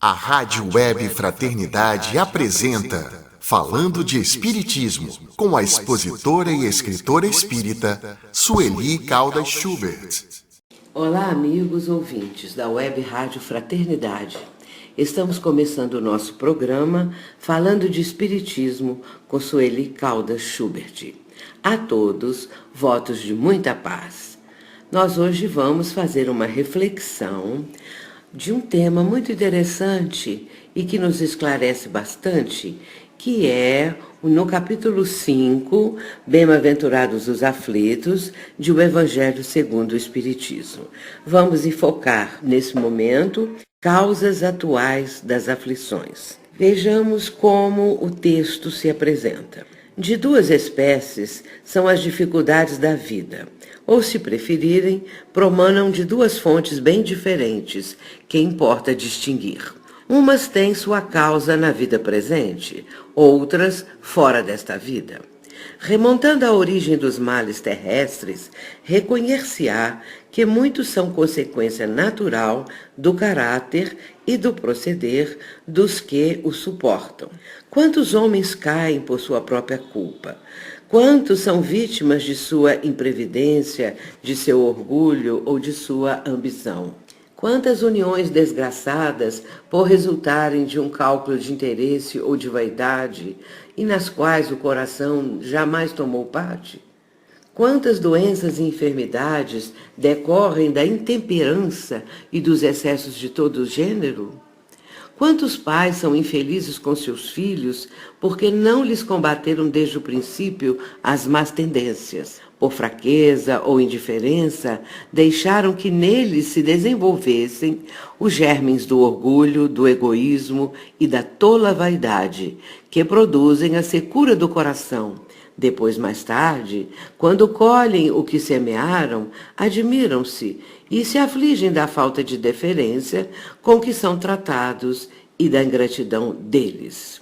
A Rádio Web Fraternidade apresenta Falando de Espiritismo, com a expositora e escritora espírita Sueli Caldas Schubert. Olá, amigos ouvintes da Web Rádio Fraternidade. Estamos começando o nosso programa Falando de Espiritismo com Sueli Caldas Schubert. A todos, votos de muita paz. Nós hoje vamos fazer uma reflexão de um tema muito interessante e que nos esclarece bastante, que é no capítulo 5, Bem-aventurados os aflitos, de O Evangelho segundo o Espiritismo. Vamos enfocar, nesse momento, causas atuais das aflições. Vejamos como o texto se apresenta. De duas espécies são as dificuldades da vida, ou, se preferirem, promanam de duas fontes bem diferentes, que importa distinguir. Umas têm sua causa na vida presente, outras fora desta vida. Remontando à origem dos males terrestres, reconhecer-se-á que muitos são consequência natural do caráter e do proceder dos que o suportam. Quantos homens caem por sua própria culpa? Quantos são vítimas de sua imprevidência, de seu orgulho ou de sua ambição? Quantas uniões desgraçadas por resultarem de um cálculo de interesse ou de vaidade, e nas quais o coração jamais tomou parte? Quantas doenças e enfermidades decorrem da intemperança e dos excessos de todo gênero? Quantos pais são infelizes com seus filhos porque não lhes combateram desde o princípio as más tendências? Por fraqueza ou indiferença, deixaram que neles se desenvolvessem os germes do orgulho, do egoísmo e da tola vaidade, que produzem a secura do coração. Depois, mais tarde, quando colhem o que semearam, admiram-se e se afligem da falta de deferência com que são tratados e da ingratidão deles.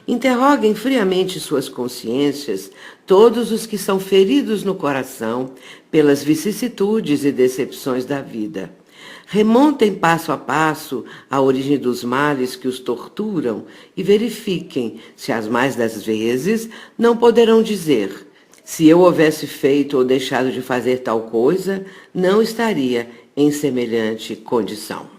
Interroguem friamente suas consciências todos os que são feridos no coração pelas vicissitudes e decepções da vida. Remontem passo a passo a origem dos males que os torturam e verifiquem se as mais das vezes não poderão dizer: se eu houvesse feito ou deixado de fazer tal coisa, não estaria em semelhante condição.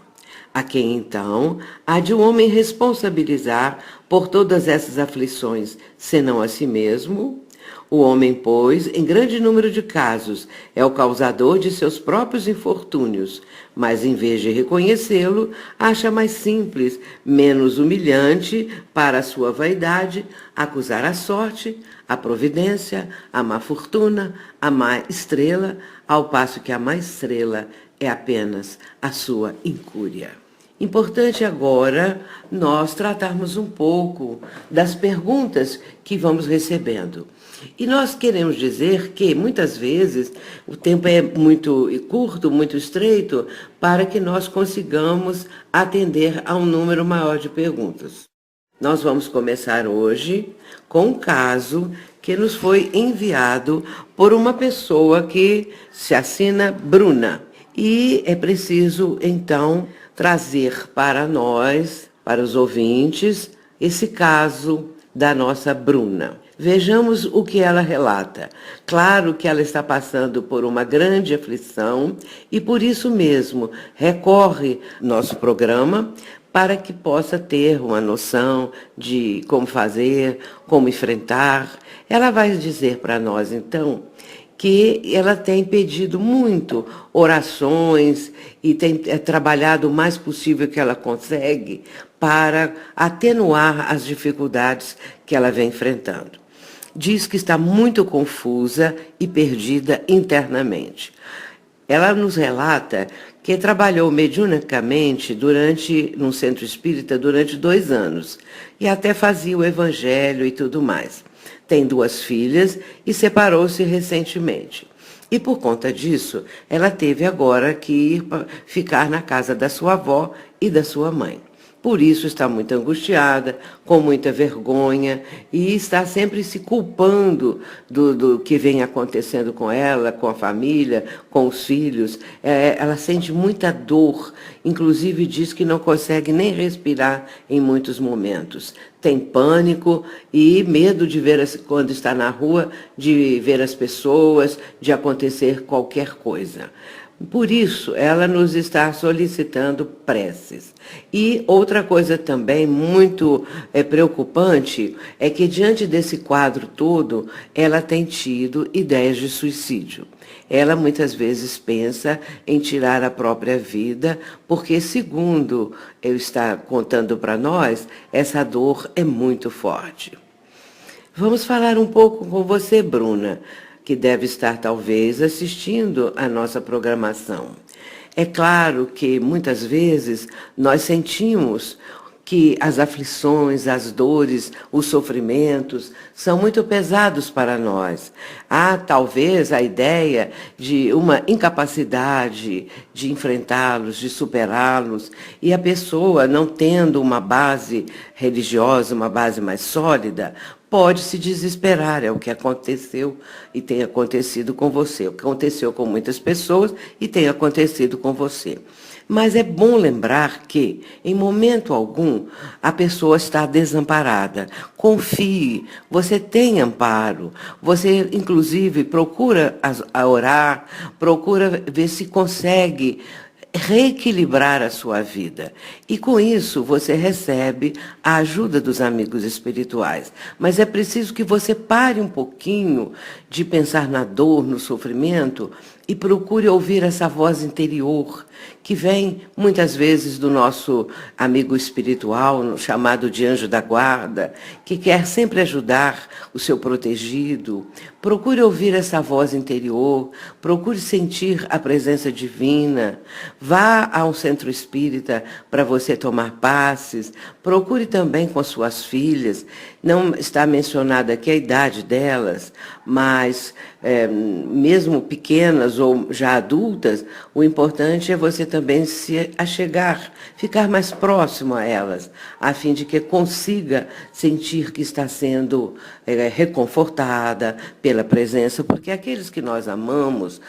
A quem, então, há de um homem responsabilizar por todas essas aflições, senão a si mesmo? O homem, pois, em grande número de casos, é o causador de seus próprios infortúnios, mas, em vez de reconhecê-lo, acha mais simples, menos humilhante para a sua vaidade, acusar a sorte, a providência, a má fortuna, a má estrela, ao passo que a má estrela é apenas a sua incúria. Importante agora nós tratarmos um pouco das perguntas que vamos recebendo. E nós queremos dizer que, muitas vezes, o tempo é muito curto, muito estreito, para que nós consigamos atender a um número maior de perguntas. Nós vamos começar hoje com um caso que nos foi enviado por uma pessoa que se assina Bruna. E é preciso, então, trazer para nós, para os ouvintes, esse caso da nossa Bruna. Vejamos o que ela relata. Claro que ela está passando por uma grande aflição e, por isso mesmo, recorre ao nosso programa para que possa ter uma noção de como fazer, como enfrentar. Ela vai dizer para nós, então, que ela tem pedido muito orações e tem trabalhado o mais possível que ela consegue para atenuar as dificuldades que ela vem enfrentando. Diz que está muito confusa e perdida internamente. Ela nos relata que trabalhou mediunicamente num centro espírita durante 2 anos e até fazia o evangelho e tudo mais. Tem 2 filhas e separou-se recentemente. E por conta disso, ela teve agora que ir ficar na casa da sua avó e da sua mãe. Por isso está muito angustiada, com muita vergonha e está sempre se culpando do que vem acontecendo com ela, com a família, com os filhos. Ela sente muita dor, inclusive diz que não consegue nem respirar em muitos momentos. Tem pânico e medo de ver, quando está na rua, de ver as pessoas, de acontecer qualquer coisa. Por isso, ela nos está solicitando preces. E outra coisa também muito preocupante é que, diante desse quadro todo, ela tem tido ideias de suicídio. Ela muitas vezes pensa em tirar a própria vida, porque, segundo eu está contando para nós, essa dor é muito forte. Vamos falar um pouco com você, Bruna, que deve estar talvez assistindo a nossa programação. É claro que muitas vezes nós sentimos que as aflições, as dores, os sofrimentos são muito pesados para nós. Há talvez a ideia de uma incapacidade de enfrentá-los, de superá-los, e a pessoa, não tendo uma base religiosa, uma base mais sólida, pode se desesperar. É o que aconteceu e tem acontecido com você. O que aconteceu com muitas pessoas e tem acontecido com você. Mas é bom lembrar que, em momento algum, a pessoa está desamparada. Confie, você tem amparo. Você, inclusive, procura orar, procura ver se consegue reequilibrar a sua vida. E com isso você recebe a ajuda dos amigos espirituais. Mas é preciso que você pare um pouquinho de pensar na dor, no sofrimento e procure ouvir essa voz interior que vem muitas vezes do nosso amigo espiritual, chamado de anjo da guarda, que quer sempre ajudar o seu protegido. Procure ouvir essa voz interior, procure sentir a presença divina. Vá a um centro espírita para você tomar passes. Procure também com suas filhas. Não está mencionada aqui a idade delas, mas mesmo pequenas ou já adultas, o importante é você também se achegar, ficar mais próximo a elas, a fim de que consiga sentir que está sendo reconfortada pela presença, porque aqueles que nós amamos,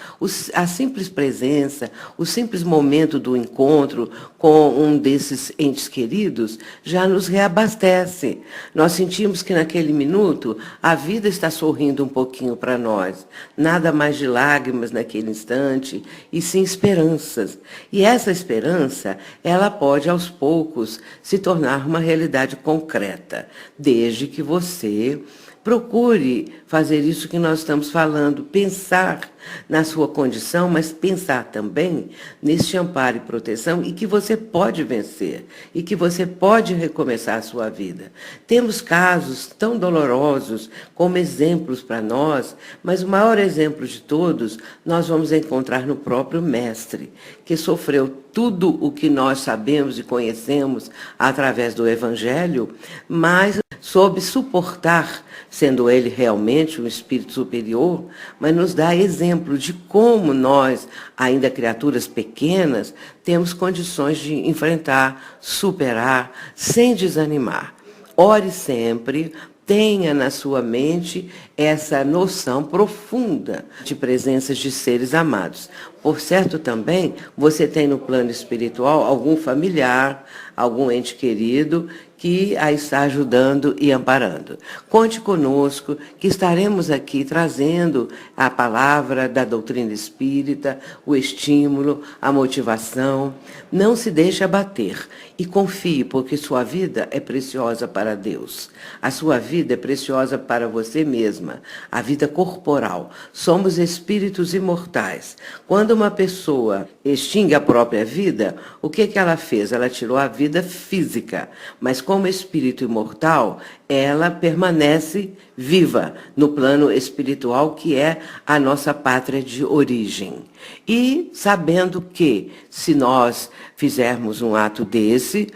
a simples presença, o simples momento do encontro com um desses entes queridos já nos reabastece. Nós sentimos que naquele minuto a vida está sorrindo um pouquinho para nós. Nada mais de lágrimas naquele instante, e sim esperanças. E essa esperança, ela pode aos poucos se tornar uma realidade concreta, desde que você procure fazer isso que nós estamos falando, pensar na sua condição, mas pensar também nesse amparo e proteção e que você pode vencer e que você pode recomeçar a sua vida. Temos casos tão dolorosos como exemplos para nós, mas o maior exemplo de todos nós vamos encontrar no próprio Mestre, que sofreu tudo o que nós sabemos e conhecemos através do Evangelho, mas soube suportar, sendo ele realmente um espírito superior, mas nos dá exemplo de como nós, ainda criaturas pequenas, temos condições de enfrentar, superar, sem desanimar. Ore sempre, tenha na sua mente essa noção profunda de presenças de seres amados. Por certo, também, você tem no plano espiritual algum familiar, algum ente querido que a está ajudando e amparando. Conte conosco, que estaremos aqui trazendo a palavra da doutrina espírita, o estímulo, a motivação. Não se deixe abater e confie, porque sua vida é preciosa para Deus. A sua vida é preciosa para você mesma, a vida corporal. Somos espíritos imortais. Quando uma pessoa extingue a própria vida, o que ela fez? Ela tirou a vida física, mas como espírito imortal, ela permanece viva no plano espiritual, que é a nossa pátria de origem. E sabendo que, se nós fizermos um ato desse,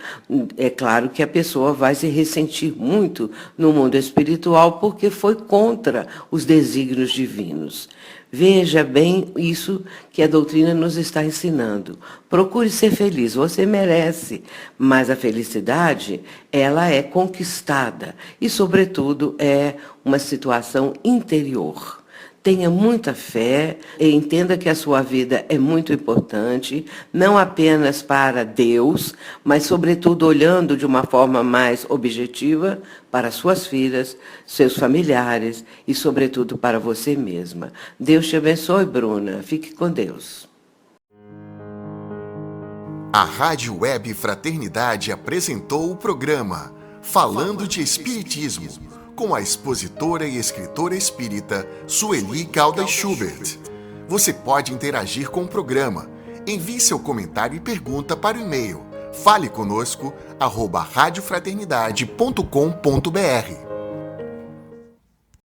é claro que a pessoa vai se ressentir muito no mundo espiritual, porque foi contra os desígnios divinos. Veja bem isso que a doutrina nos está ensinando. Procure ser feliz, você merece, mas a felicidade, ela é conquistada e, sobretudo, é uma situação interior. Tenha muita fé e entenda que a sua vida é muito importante, não apenas para Deus, mas, sobretudo, olhando de uma forma mais objetiva para suas filhas, seus familiares e, sobretudo, para você mesma. Deus te abençoe, Bruna. Fique com Deus. A Rádio Web Fraternidade apresentou o programa Falando de Espiritismo, com a expositora e escritora espírita Sueli Caldas Schubert. Você pode interagir com o programa. Envie seu comentário e pergunta para o e-mail faleconosco@radiofraternidade.com.br.